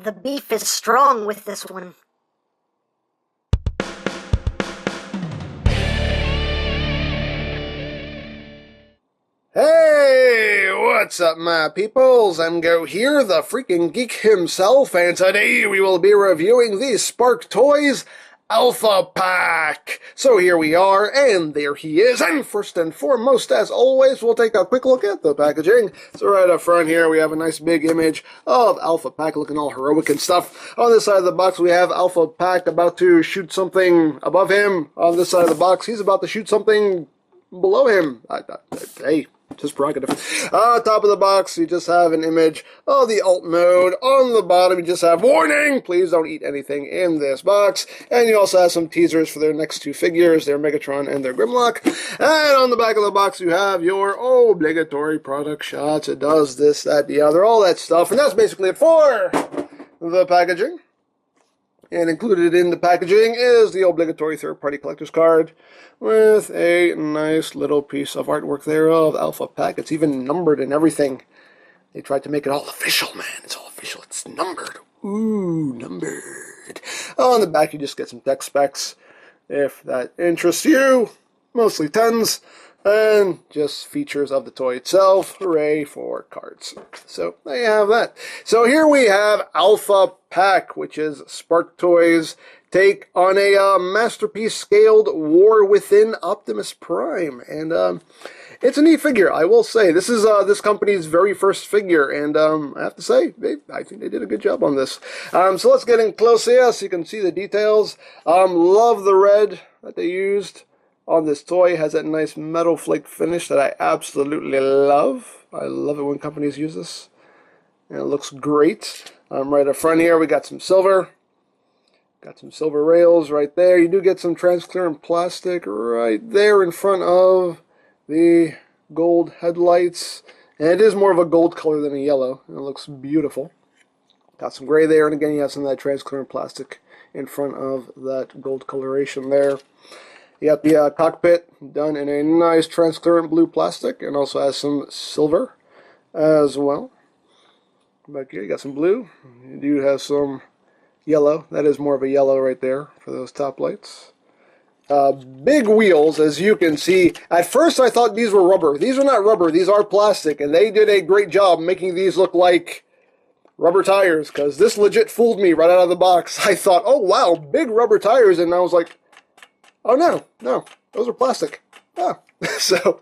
The beef is strong with this one. Hey, what's up, my peoples? EmGo here, the freaking geek himself, and today we will be reviewing the SparkToys Alpha Pack. So here we are, and there he is, and first and foremost, as always, we'll take a quick look at the packaging. So right up front here, we have a nice big image of Alpha Pack looking all heroic and stuff. On this side of the box, we have Alpha Pack about to shoot something above him. On this side of the box, he's about to shoot something below him. Hey. Just prerogative. Top of the box, you just have an image of the alt mode. On the bottom, you just have warning, please don't eat anything in this box. And you also have some teasers for their next two figures, their Megatron and their Grimlock. And on the back of the box, you have your obligatory product shots. It does this, that, the other, all that stuff. And that's basically it for the packaging. And included in the packaging is the obligatory third-party collector's card with a nice little piece of artwork there of Alpha Pack. It's even numbered and everything. They tried to make it all official, man. It's all official. It's numbered. Ooh, numbered. On the back, you just get some tech specs, if that interests you. Mostly 10s. And just features of the toy itself. Hooray for cards. So there you have that. So here we have Alpha Pack, which is SparkToys' take on a masterpiece scaled War Within Optimus Prime. And it's a neat figure, I will say. This is this company's very first figure, and I have to say, I think they did a good job on this. So let's get in close here so you can see the details. Love the red that they used on this toy. It has that nice metal flake finish that I absolutely love. I love it when companies use this. And it looks great. Right up front here, we got some silver. Got some silver rails right there. You do get some transparent plastic right there in front of the gold headlights. And it is more of a gold color than a yellow. And it looks beautiful. Got some gray there. And again, you have some of that transparent plastic in front of that gold coloration there. You got the cockpit done in a nice transparent blue plastic, and also has some silver as well. Back here you got some blue. You do have some yellow. That is more of a yellow right there for those top lights. Big wheels, as you can see. At first I thought these were rubber. These are not rubber. These are plastic, and they did a great job making these look like rubber tires, because this legit fooled me right out of the box. I thought, oh wow, big rubber tires, and I was like, oh no, those are plastic. Oh. So,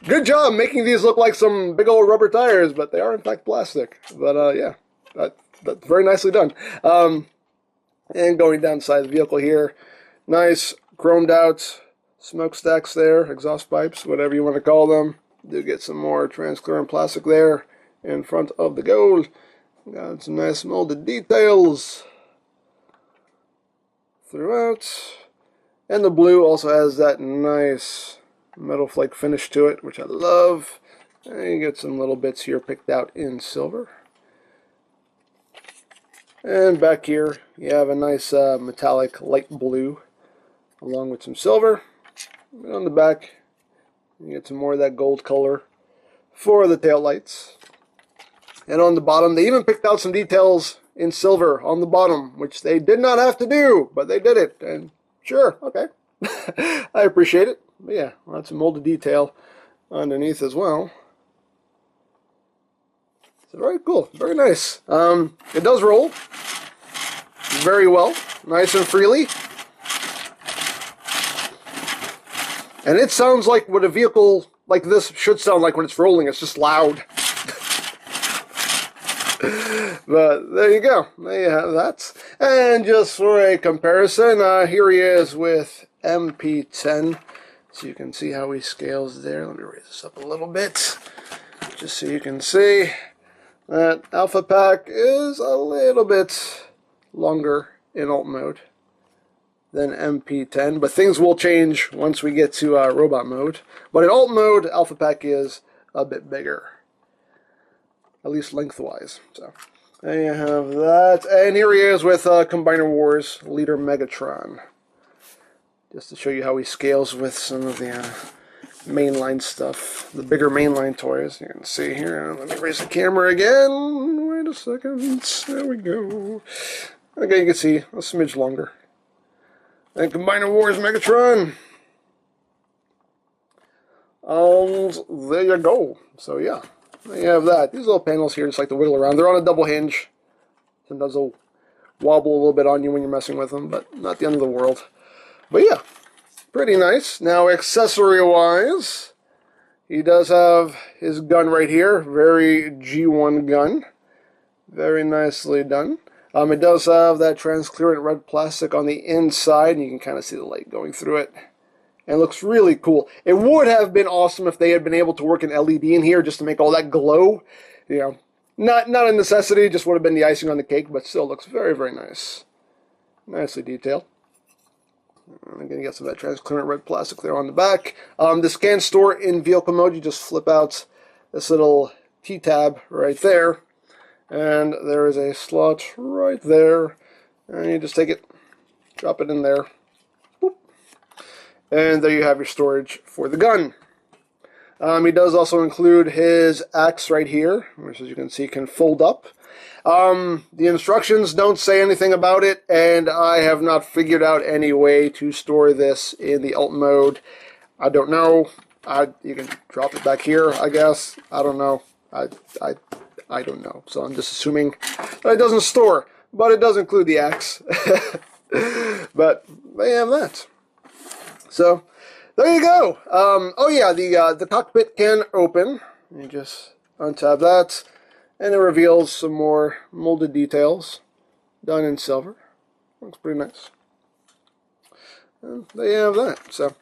good job making these look like some big old rubber tires, but they are in fact plastic. But yeah, that's very nicely done. And going down the side of the vehicle here, nice chromed out smokestacks there, exhaust pipes, whatever you want to call them. Do get some more transparent plastic there in front of the gold. Got some nice molded details throughout. And the blue also has that nice metal flake finish to it, which I love. And you get some little bits here picked out in silver. And back here, you have a nice metallic light blue, along with some silver. And on the back, you get some more of that gold color for the tail lights. And on the bottom, they even picked out some details in silver on the bottom, which they did not have to do, but they did it. And sure, okay. I appreciate it. But yeah, lots of molded detail underneath as well. So very cool, very nice. It does roll very well, nice and freely. And it sounds like what a vehicle like this should sound like when it's rolling. It's just loud. But there you go. There you have that. And just for a comparison, here he is with MP10. So you can see how he scales there. Let me raise this up a little bit, just so you can see that Alpha Pack is a little bit longer in alt mode than MP10. But things will change once we get to robot mode. But in alt mode, Alpha Pack is a bit bigger, at least lengthwise. So there you have that. And here he is with Combiner Wars leader Megatron. Just to show you how he scales with some of the mainline stuff, the bigger mainline toys. You can see here. Let me raise the camera again. Wait a second. There we go. Okay, you can see a smidge longer. And Combiner Wars Megatron. There you go. So yeah, there you have that. These little panels here just like to wiggle around. They're on a double hinge. Sometimes they'll wobble a little bit on you when you're messing with them, but not the end of the world. But yeah, pretty nice. Now, accessory-wise, he does have his gun right here. Very G1 gun. Very nicely done. It does have that transparent red plastic on the inside, and you can kind of see the light going through it. And it looks really cool. It would have been awesome if they had been able to work an LED in here just to make all that glow. You know, not a necessity, just would have been the icing on the cake, but still looks very, very nice. Nicely detailed. Again, you got some of that transparent red plastic there on the back. This can store in vehicle mode. You just flip out this little T-tab right there. And there is a slot right there. And you just take it, drop it in there. Boop. And there you have your storage for the gun. He does also include his axe right here, which as you can see can fold up. The instructions don't say anything about it, and I have not figured out any way to store this in the alt mode. I don't know. You can drop it back here, I guess. I don't know. I don't know. So I'm just assuming that it doesn't store, but it does include the axe. But they have that. So there you go. Oh yeah, the cockpit can open. You just untab that, and it reveals some more molded details done in silver. Looks pretty nice. And there you have that. So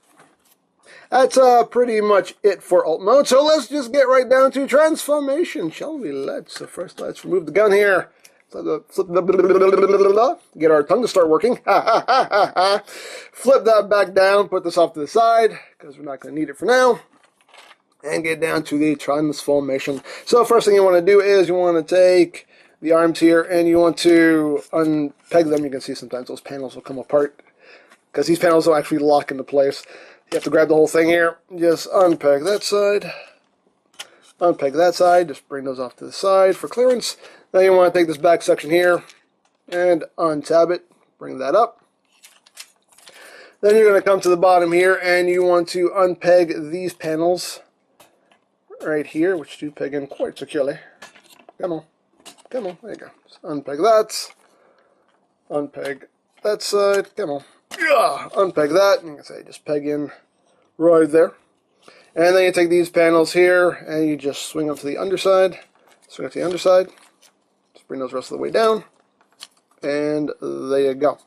that's pretty much it for alt mode. So let's just get right down to transformation, shall we? So first, let's remove the gun here. Flip get our tongue to start working. Flip that back down, put this off to the side, because we're not going to need it for now. And get down to the transformation. So first thing you want to do is you want to take the arms here and you want to unpeg them. You can see sometimes those panels will come apart, because these panels don't actually lock into place. You have to grab the whole thing here. Just unpeg that side. Unpeg that side. Just bring those off to the side for clearance. Then you want to take this back section here and untab it. Bring that up. Then you're going to come to the bottom here and you want to unpeg these panels right here, which do peg in quite securely. Come on. Come on. There you go. Just unpeg that. Unpeg that side. Come on. Yeah. Unpeg that. And you can say just peg in right there. And then you take these panels here and you just swing them to the underside. Swing it to the underside. Just bring those rest of the way down. And there you go.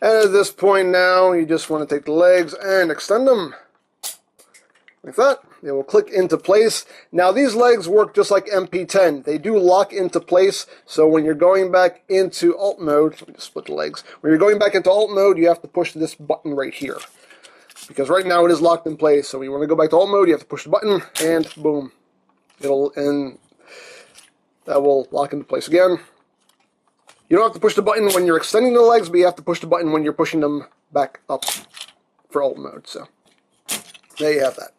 And at this point now, you just want to take the legs and extend them. Like that. They will click into place. Now these legs work just like MP10. They do lock into place, so when you're going back into alt mode, let me just split the legs. When you're going back into alt mode, you have to push this button right here. Because right now it is locked in place, so when you want to go back to alt mode, you have to push the button, and boom. And that will lock into place again. You don't have to push the button when you're extending the legs, but you have to push the button when you're pushing them back up for alt mode. So there you have that.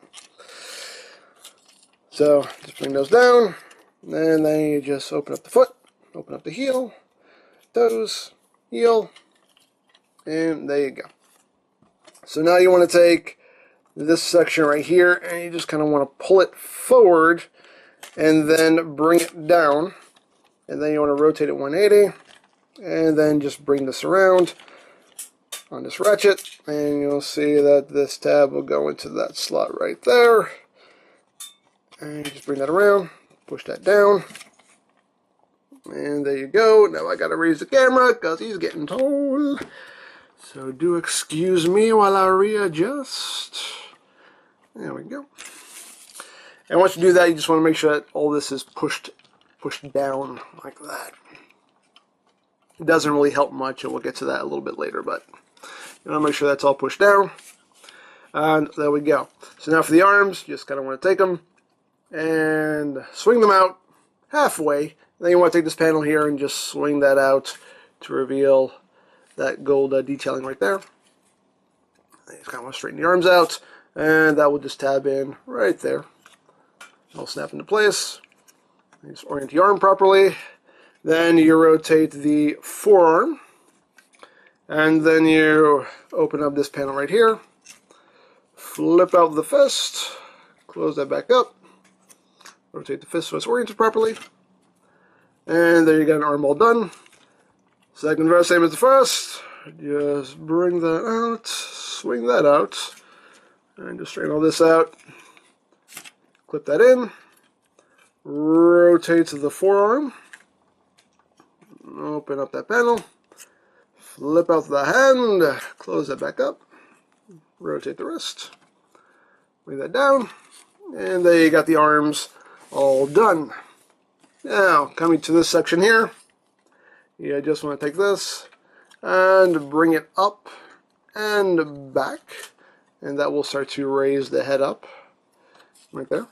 So just bring those down, and then you just open up the foot, open up the heel, toes, heel, and there you go. So now you want to take this section right here, and you just kind of want to pull it forward, and then bring it down, and then you want to rotate it 180, and then just bring this around on this ratchet, and you'll see that this tab will go into that slot right there. And you just bring that around, push that down, and there you go. Now I gotta raise the camera because he's getting tall. So do excuse me while I readjust. There we go. And once you do that, you just want to make sure that all this is pushed down like that. It doesn't really help much, and we'll get to that a little bit later, but you want to make sure that's all pushed down. And there we go. So now for the arms, you just kind of want to take them and swing them out halfway. Then you want to take this panel here and just swing that out to reveal that gold detailing right there. You just kind of want to straighten the arms out, and that will just tab in right there. It'll snap into place. You just orient the arm properly. Then you rotate the forearm, and then you open up this panel right here, flip out the fist, close that back up, rotate the fist so it's oriented properly, and there you got an arm all done. Second verse, same as the first. Just bring that out, swing that out, and just straighten all this out. Clip that in, rotate the forearm, open up that panel, flip out the hand, close that back up, rotate the wrist, bring that down, and there you got the arms all done. Now, coming to this section here, you just want to take this and bring it up and back, and that will start to raise the head up right there.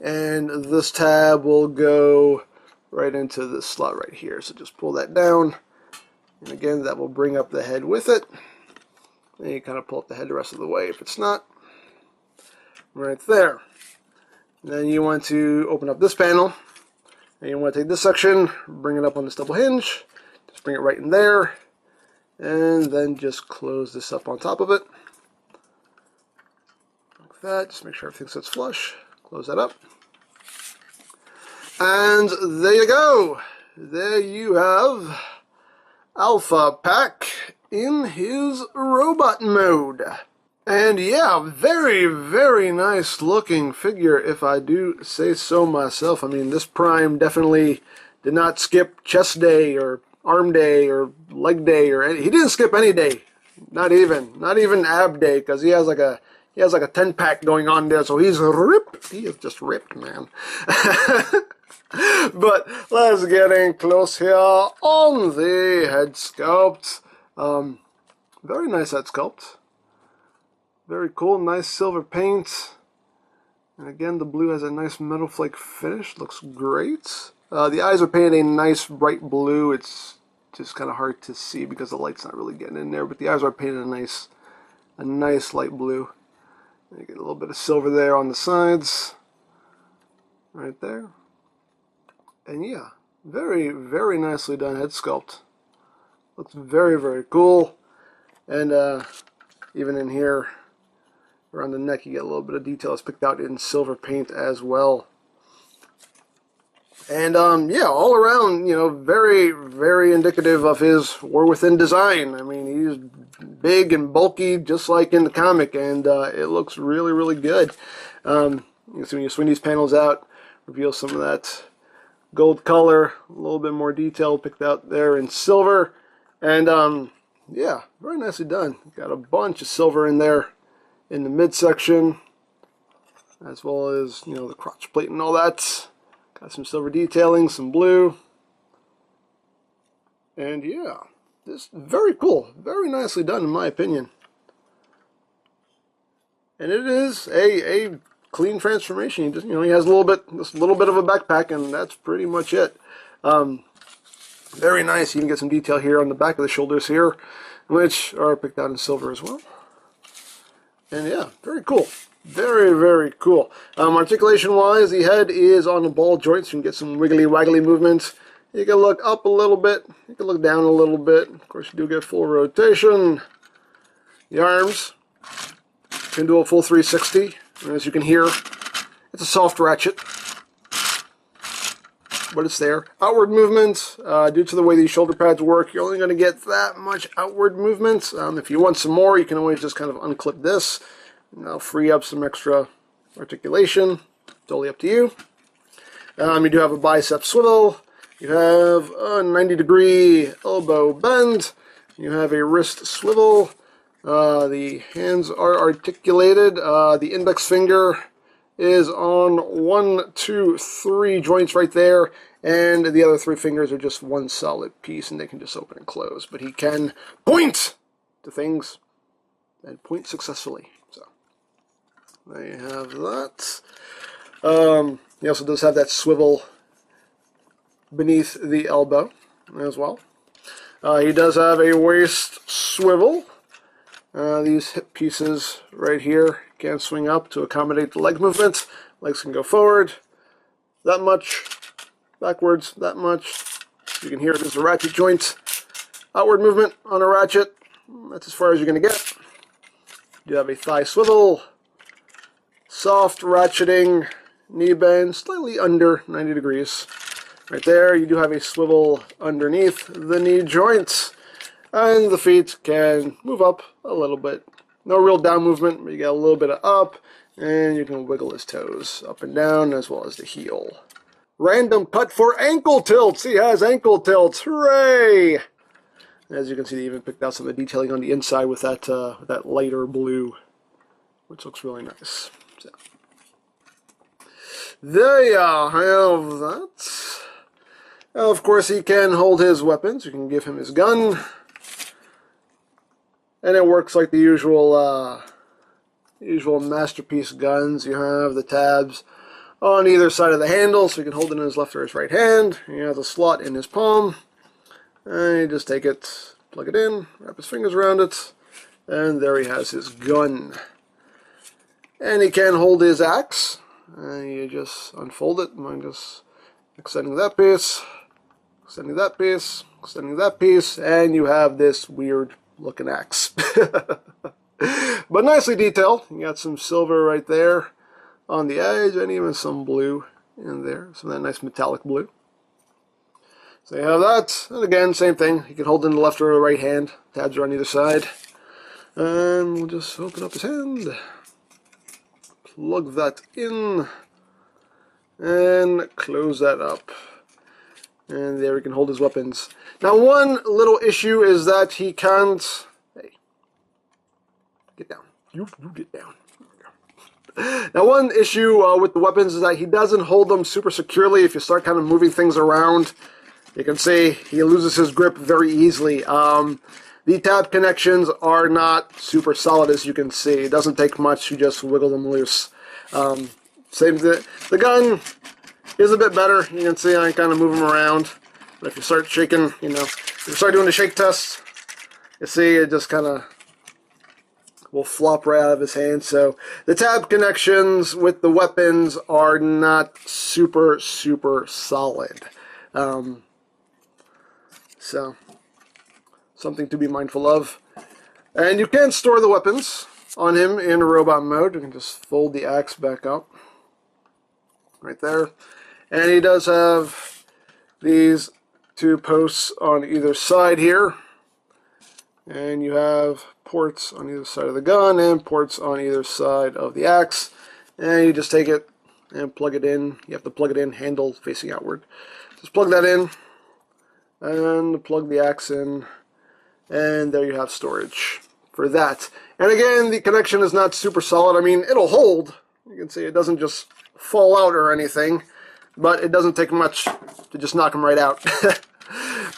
And this tab will go right into this slot right here. So just pull that down, and again that will bring up the head with it. And you kind of pull up the head the rest of the way if it's not. Right there. And then you want to open up this panel, and you want to take this section, bring it up on this double hinge, just bring it right in there, and then just close this up on top of it. Like that, just make sure everything sits flush. Close that up. And there you go. There you have Alpha Pack in his robot mode. And yeah, very, very nice looking figure, if I do say so myself. I mean, this Prime definitely did not skip chest day or arm day or leg day or any. He didn't skip any day. Not even ab day, because he has like a 10-pack going on there, so he's ripped. He is just ripped, man. But let's get in close here on the head sculpt. Very nice head sculpt. Very cool, nice silver paint. And again, the blue has a nice metal flake finish. Looks great. The eyes are painted a nice bright blue. It's just kind of hard to see because the light's not really getting in there, but the eyes are painted a nice light blue. You get a little bit of silver there on the sides, right there. And yeah, very, very nicely done head sculpt. Looks very, very cool. And even in here, around the neck, you get a little bit of details picked out in silver paint as well. And yeah, all around, you know, very, very indicative of his War Within design. I mean, he's big and bulky, just like in the comic, and it looks really, really good. You can see when you swing these panels out, reveal some of that gold color, a little bit more detail picked out there in silver, and yeah, very nicely done. Got a bunch of silver in there in the midsection, as well as, you know, the crotch plate and all that. Got some silver detailing, some blue, and yeah, this very cool, very nicely done in my opinion. And it is a clean transformation. He just, you know, he has a little bit of a backpack, and that's pretty much it. Very nice. You can get some detail here on the back of the shoulders here, which are picked out in silver as well. And yeah, very cool. Very, very cool. Articulation-wise, the head is on the ball joint, so you can get some wiggly-waggly movements. You can look up a little bit. You can look down a little bit. Of course, you do get full rotation. The arms can do a full 360. And as you can hear, it's a soft ratchet, but it's there. Outward movement, due to the way these shoulder pads work, you're only going to get that much outward movement. If you want some more, you can always just kind of unclip this. And that'll free up some extra articulation. Totally up to you. You do have a bicep swivel. You have a 90-degree elbow bend. You have a wrist swivel. The hands are articulated. The index finger is on 1, 2, 3 joints right there, and the other 3 fingers are just one solid piece, and they can just open and close. But he can point to things and point successfully. So there you have that. He also does have that swivel beneath the elbow as well. He does have a waist swivel. These hip pieces right here can swing up to accommodate the leg movement. Legs can go forward, that much, backwards, that much. You can hear there's a ratchet joint. Outward movement on a ratchet, that's as far as you're going to get. You have a thigh swivel, soft ratcheting, knee bend, slightly under 90 degrees. Right there, you do have a swivel underneath the knee joints. And the feet can move up a little bit. No real down movement, but you get a little bit of up, and you can wiggle his toes up and down as well as the heel. Random cut for ankle tilts. He has ankle tilts. Hooray! As you can see, they even picked out some of the detailing on the inside with that lighter blue, which looks really nice. So, there you have that. Now, of course, he can hold his weapons. You can give him his gun. And it works like the usual Masterpiece guns. You have the tabs on either side of the handle, so you can hold it in his left or his right hand. He has a slot in his palm. And you just take it, plug it in, wrap his fingers around it, and there he has his gun. And he can hold his axe, and you just unfold it. I'm just extending that piece, extending that piece, extending that piece, and you have this weird looking axe. But nicely detailed. You got some silver right there on the edge, and even some blue in there, some of that nice metallic blue. So you have that, and again, same thing. You can hold it in the left or the right hand. Tabs are on either side. And we'll just open up his hand, plug that in, and close that up. And there he can hold his weapons. Now, one little issue is that he can't... Hey, get down. You get down. Now, one issue with the weapons is that he doesn't hold them super securely. If you start kind of moving things around, you can see he loses his grip very easily. The tab connections are not super solid, as you can see. It doesn't take much to just wiggle them loose. The gun is a bit better. You can see I kind of move them around. But if you start shaking, if you start doing the shake test, you see it just kind of will flop right out of his hand. So the tab connections with the weapons are not super solid. So something to be mindful of. And you can store the weapons on him in robot mode. You can just fold the axe back up right there. And he does have these two posts on either side here. And you have ports on either side of the gun and ports on either side of the axe. And you just take it and plug it in. You have to plug it in, handle facing outward. Just plug that in and plug the axe in. And there you have storage for that. And again, the connection is not super solid. I mean, it'll hold. You can see it doesn't just fall out or anything. But it doesn't take much to just knock them right out.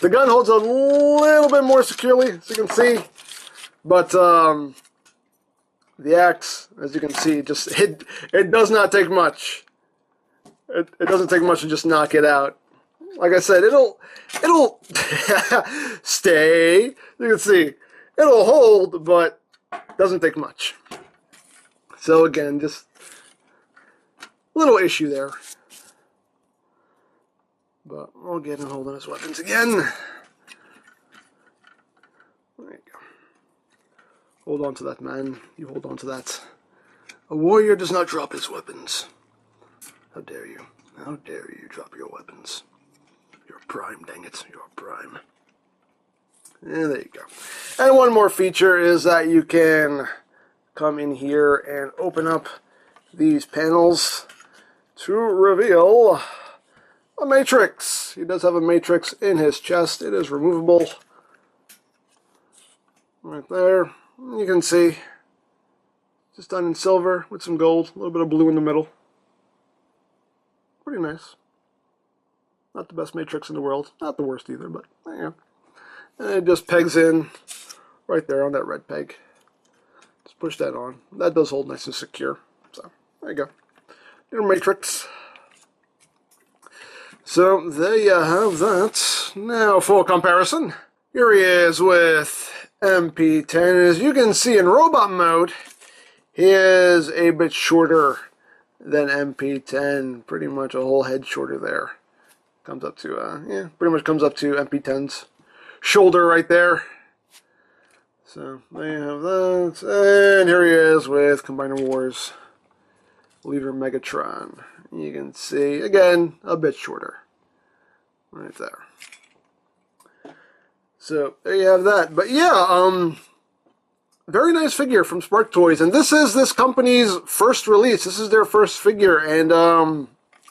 The gun holds a little bit more securely, as you can see. But the axe, as you can see, it does not take much. It doesn't take much to just knock it out. Like I said, it'll stay. You can see, it'll hold, but it doesn't take much. So again, just a little issue there. But we'll get him holding his weapons again. There you go. Hold on to that, man. You hold on to that. A warrior does not drop his weapons. How dare you? How dare you drop your weapons? You're prime, dang it. You're prime. And there you go. And one more feature is that you can come in here and open up these panels to reveal a matrix. He does have a matrix in his chest. It is removable. Right there. You can see. Just done in silver with some gold. A little bit of blue in the middle. Pretty nice. Not the best matrix in the world. Not the worst either, but yeah. And it just pegs in right there on that red peg. Just push that on. That does hold nice and secure. So, there you go. Little matrix. So, there you have that. Now, for comparison, here he is with MP10. As you can see in robot mode, he is a bit shorter than MP10. Pretty much a whole head shorter there. Comes up to, yeah, pretty much comes up to MP10's shoulder right there. So, they have that. And here he is with Combiner Wars Leader Megatron. You can see, again, a bit shorter. Right there. So, there you have that. But yeah, very nice figure from SparkToys. And this is this company's first release. This is their first figure. And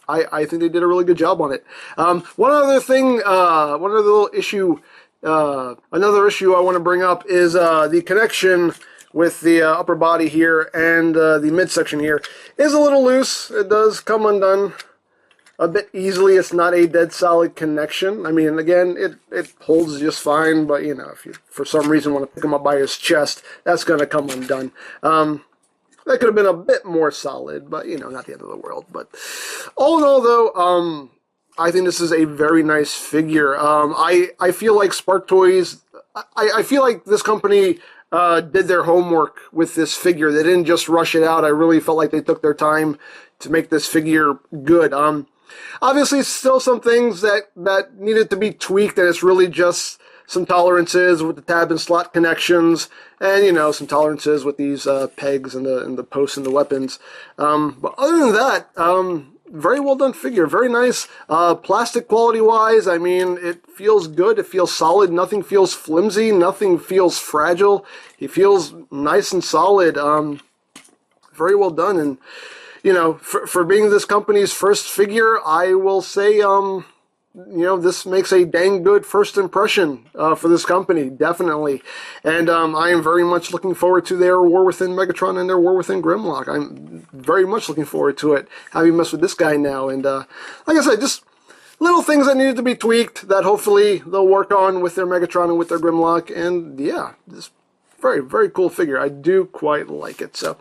I think they did a really good job on it. One other thing, one other little issue, another issue I want to bring up is the connection with the upper body here and the midsection here is a little loose. It does come undone a bit easily. It's not a dead solid connection. I mean, again, it holds just fine, but you know, if you for some reason want to pick him up by his chest, that's going to come undone. That could have been a bit more solid, but you know, not the end of the world. But all in all, though, I think this is a very nice figure. I feel like SparkToys, I feel like this company did their homework with this figure. They didn't just rush it out. I really felt like they took their time to make this figure good. Obviously, still some things that needed to be tweaked, and it's really just some tolerances with the tab and slot connections, and you know, some tolerances with these pegs and the posts and the weapons. But other than that, very well done figure, very nice. Plastic quality wise, I mean, it feels good, it feels solid, nothing feels flimsy, nothing feels fragile. He feels nice and solid. Very well done, and you know, for being this company's first figure, I will say, you know, this makes a dang good first impression for this company, definitely. And I am very much looking forward to their War Within Megatron and their War Within Grimlock. I'm very much looking forward to it, having messed with this guy now. And like I said, just little things that needed to be tweaked that hopefully they'll work on with their Megatron and with their Grimlock. And yeah, just very, very cool figure. I do quite like it. So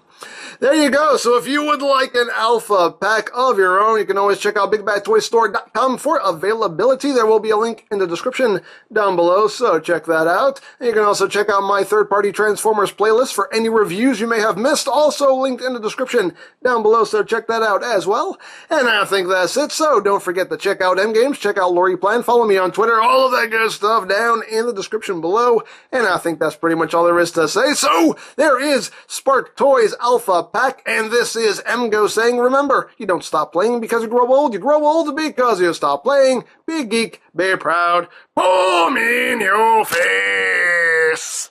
there you go. So if you would like an alpha pack of your own, you can always check out BigBadToyStore.com for availability. There will be a link in the description down below, so check that out. And you can also check out my third-party Transformers playlist for any reviews you may have missed, also linked in the description down below, so check that out as well. And I think that's it, so don't forget to check out EmGo's, check out Lori Plan, follow me on Twitter, all of that good stuff down in the description below. And I think that's pretty much all there is to say. So there is SparkToys Alpha Pack, and this is EmGo saying, remember, you don't stop playing because you grow old because you stop playing. Be geek, be proud, boom in your face.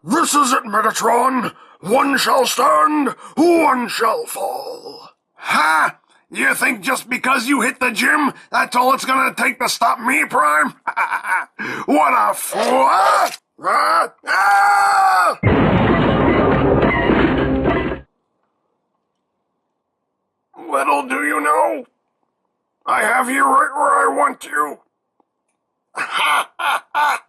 This is it, Megatron. One shall stand, one shall fall. Ha! You think just because you hit the gym, that's all it's gonna take to stop me, Prime? What a fool! Little do you know, I have you right where I want you. Ha ha ha!